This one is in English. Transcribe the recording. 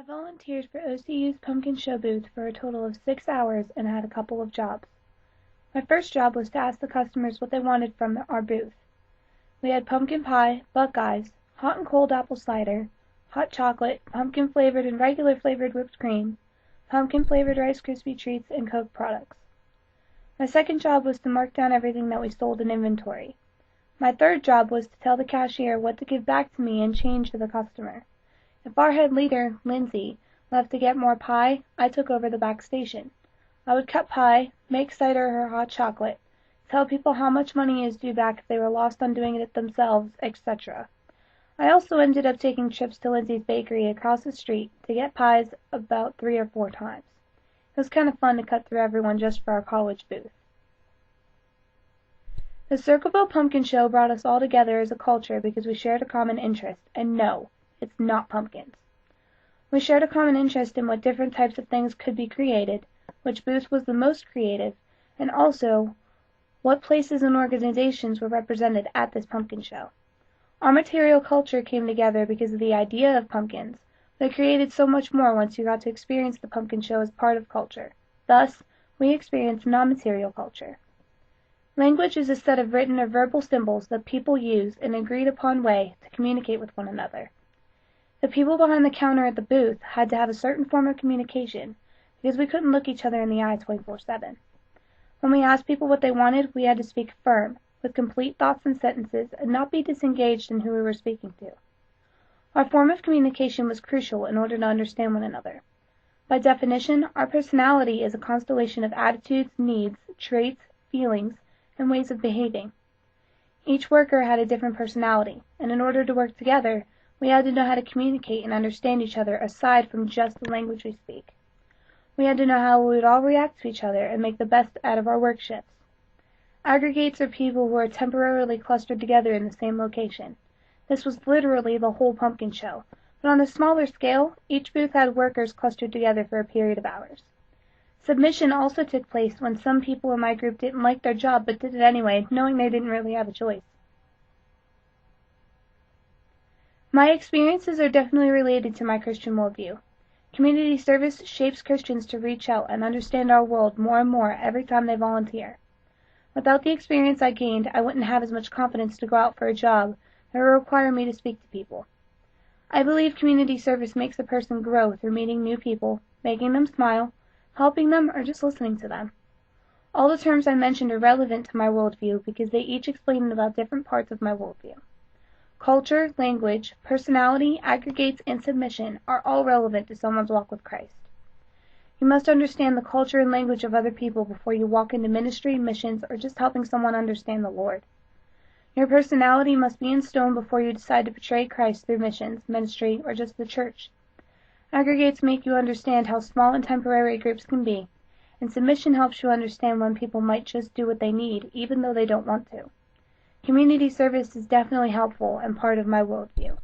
volunteered for OCU's Pumpkin Show booth for a total of 6 hours and had a couple of jobs. My first job was to ask the customers what they wanted from our booth. We had pumpkin pie, buckeyes, hot and cold apple cider, hot chocolate, pumpkin flavored and regular flavored whipped cream, pumpkin flavored Rice Krispie treats, and Coke products. My second job was to mark down everything that we sold in inventory. My third job was to tell the cashier what to give back to me in change to the customer. If our head leader, Lindsay, left to get more pie, I took over the back station. I would cut pie, make cider or hot chocolate, tell people how much money is due back if they were lost on doing it themselves, etc. I also ended up taking trips to Lindsay's bakery across the street to get pies about 3 or 4 times. It was kind of fun to cut through everyone just for our college booth. The Circleville Pumpkin Show brought us all together as a culture because we shared a common interest, and no, it's not pumpkins. We shared a common interest in what different types of things could be created, which booth was the most creative, and also what places and organizations were represented at this pumpkin show. Our material culture came together because of the idea of pumpkins, but it created so much more once you got to experience the pumpkin show as part of culture. Thus, we experienced non-material culture. Language is a set of written or verbal symbols that people use in an agreed-upon way to communicate with one another. The people behind the counter at the booth had to have a certain form of communication because we couldn't look each other in the eye 24/7. When we asked people what they wanted, we had to speak firm, with complete thoughts and sentences, and not be disengaged in who we were speaking to. Our form of communication was crucial in order to understand one another. By definition, our personality is a constellation of attitudes, needs, traits, feelings, and ways of behaving. Each worker had a different personality, and in order to work together, we had to know how to communicate and understand each other aside from just the language we speak. We had to know how we would all react to each other and make the best out of our work shifts. Aggregates are people who are temporarily clustered together in the same location. This was literally the whole pumpkin show, but on a smaller scale, each booth had workers clustered together for a period of hours. Submission also took place when some people in my group didn't like their job but did it anyway, knowing they didn't really have a choice. My experiences are definitely related to my Christian worldview. Community service shapes Christians to reach out and understand our world more and more every time they volunteer. Without the experience I gained, I wouldn't have as much confidence to go out for a job that would require me to speak to people. I believe community service makes a person grow through meeting new people, making them smile, helping them, or just listening to them. All the terms I mentioned are relevant to my worldview because they each explain about different parts of my worldview. Culture, language, personality, aggregates, and submission are all relevant to someone's walk with Christ. You must understand the culture and language of other people before you walk into ministry, missions, or just helping someone understand the Lord. Your personality must be in stone before you decide to portray Christ through missions, ministry, or just the church. Aggregates make you understand how small and temporary groups can be, and submission helps you understand when people might just do what they need, even though they don't want to. Community service is definitely helpful and part of my worldview.